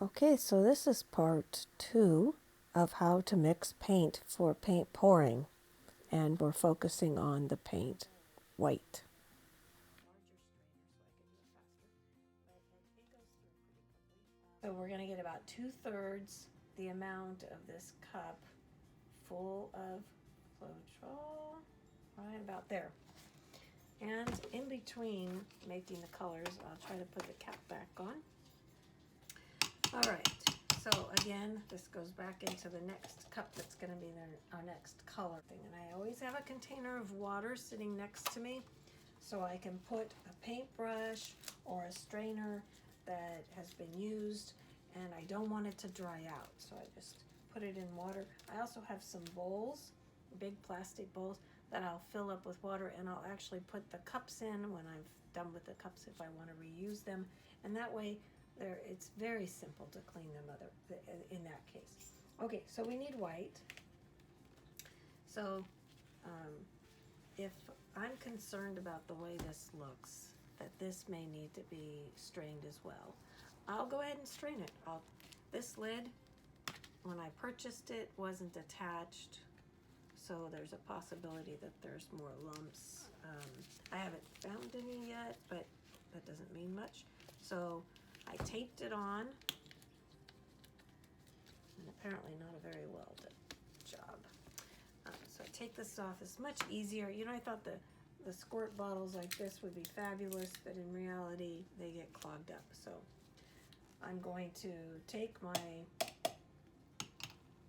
Okay, so this is part 2 of how to mix paint for paint pouring, and we're focusing on the paint white. So we're going to get about 2/3 the amount of this cup full of Floetrol, right about there. And in between making the colors, I'll try to put the cap back on. All right, so again, this goes back into the next cup that's going to be our next color thing. And I always have a container of water sitting next to me so I can put a paintbrush or a strainer that has been used, and I don't want it to dry out. So I just put it in water. I also have some bowls, big plastic bowls, that I'll fill up with water, and I'll actually put the cups in when I've done with the cups if I want to reuse them. And that way, it's very simple to clean them in that case. Okay, so we need white. So if I'm concerned about the way this looks, that this may need to be strained as well, I'll go ahead and strain it. This lid, when I purchased it, wasn't attached, so there's a possibility that there's more lumps. I haven't found any yet, but that doesn't mean much. So I taped it on, and apparently not a very well done job. So I take this off. It's much easier. You know, I thought the squirt bottles like this would be fabulous, but in reality, they get clogged up. So I'm going to take my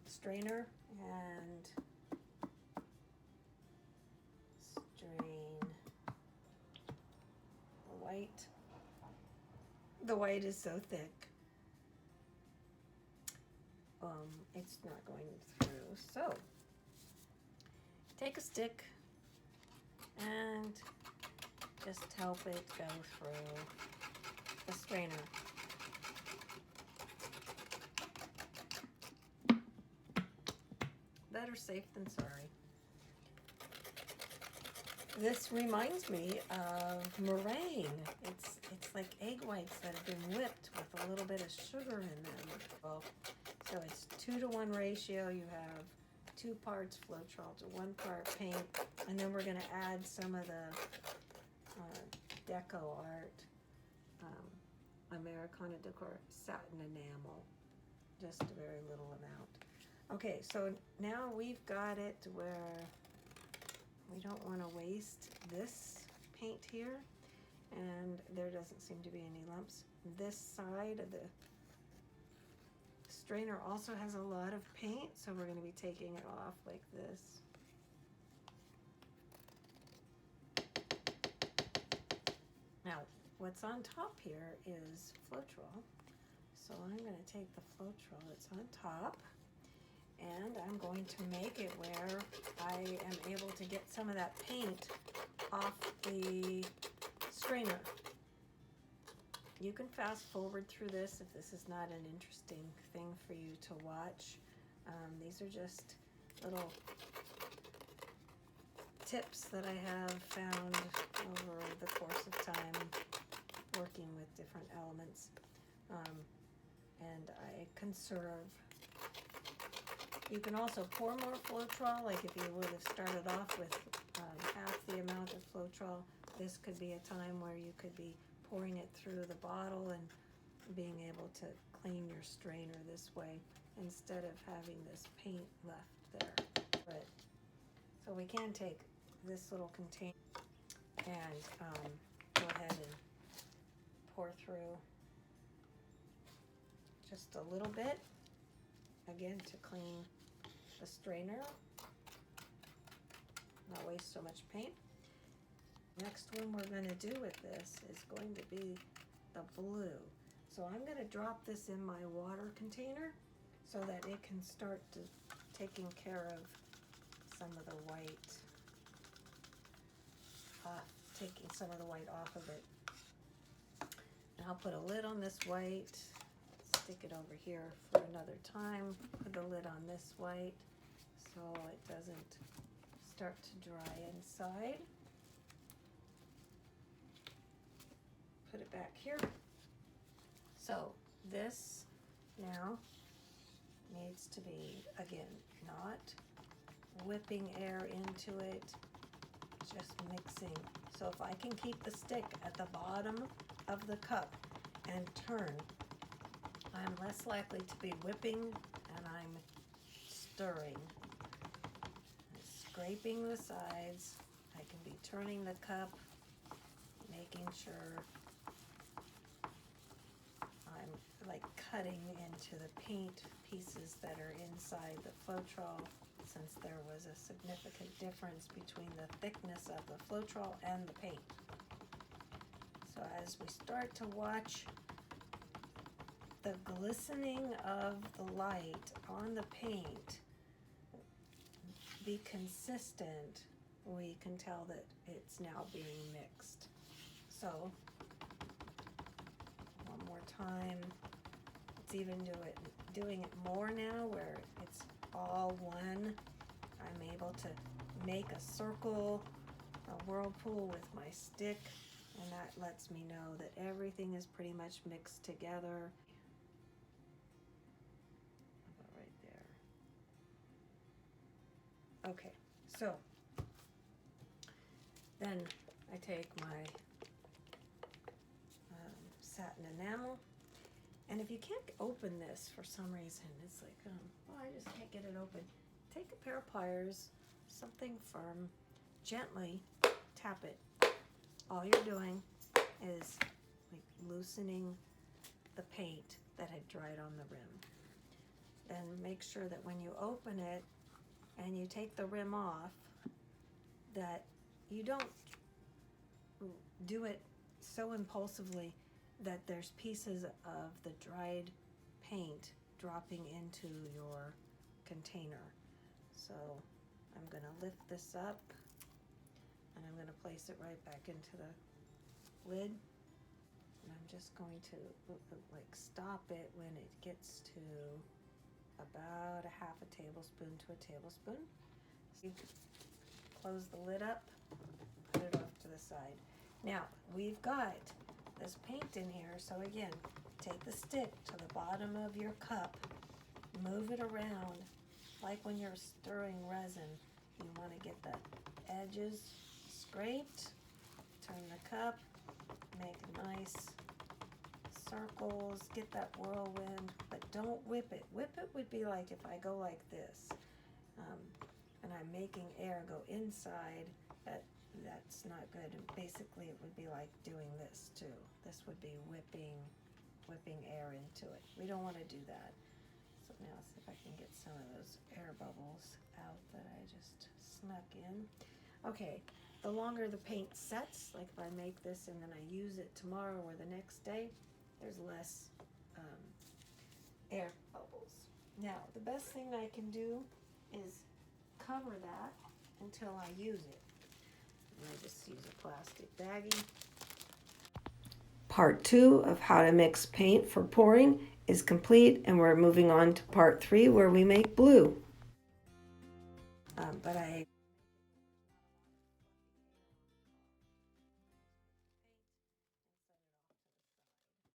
strainer and strain the white. The white is so thick. It's not going through. So take a stick and just help it go through the strainer. Better safe than sorry. This reminds me of meringue. It's like egg whites that have been whipped with a little bit of sugar in them. Well, so it's 2-to-1 ratio. You have 2 parts Floetrol to 1 part paint, and then we're going to add some of the Deco Art Americana Decor satin enamel, just a very little amount. Okay, so now we've got it where we don't want to waste this paint here, and there doesn't seem to be any lumps. This side of the strainer also has a lot of paint, so we're going to be taking it off like this. Now, what's on top here is Floetrol. So I'm going to take the Floetrol that's on top, and I'm going to make it where I am able to get some of that paint off the strainer. You can fast forward through this if this is not an interesting thing for you to watch. These are just little tips that I have found over the course of time working with different elements. And I conserve. You can also pour more Floetrol, like if you would have started off with half the amount of Floetrol, this could be a time where you could be pouring it through the bottle and being able to clean your strainer this way instead of having this paint left there. But so we can take this little container and go ahead and pour through just a little bit, again, to clean the strainer, not waste so much paint. Next one we're going to do with this is going to be the blue. So I'm going to drop this in my water container so that it can start taking care of some of the white, taking some of the white off of it. And I'll put a lid on this white, stick it over here for another time, put the lid on this white so it doesn't start to dry inside. Put it back here. So this Now needs to be, again, not whipping air into it, just mixing. So if I can keep the stick at the bottom of the cup and turn, I'm less likely to be whipping, and I'm stirring. I'm scraping the sides. I can be turning the cup, making sure I'm like cutting into the paint pieces that are inside the Floetrol, since there was a significant difference between the thickness of the Floetrol and the paint. So as we start to watch the glistening of the light on the paint be consistent, we can tell that it's now being mixed. So one more time. It's even doing it more now where it's all one. I'm able to make a circle, a whirlpool with my stick, and that lets me know that everything is pretty much mixed together. About right there. Okay, so then I take my satin enamel, and if you can't open this for some reason, it's like, well, I just can't get it open. Take a pair of pliers, something firm, gently tap it. All you're doing is like loosening the paint that had dried on the rim. Then make sure that when you open it and you take the rim off, that you don't do it so impulsively that there's pieces of the dried paint dropping into your container. So I'm going to lift this up, and I'm going to place it right back into the lid, and I'm just going to like stop it when it gets to about a half a tablespoon to a tablespoon. So you close the lid up, put it off to the side. Now we've got this paint in here, so again, take the stick to the bottom of your cup, move it around like when you're stirring resin. You want to get the edges scraped, turn the cup, make nice circles, get that whirlwind, but don't whip it. Whip it would be like if I go like this, and I'm making air go inside, that's not good. And basically it would be like doing this too. This would be whipping air into it. We don't want to do that. So now see if I can get some of those air bubbles out that I just snuck in. Okay, the longer the paint sets, like if I make this and then I use it tomorrow or the next day, there's less air bubbles. Now the best thing I can do is cover that until I use it. I just use a plastic baggie. Part 2 of how to mix paint for pouring is complete, and we're moving on to part 3 where we make blue. But I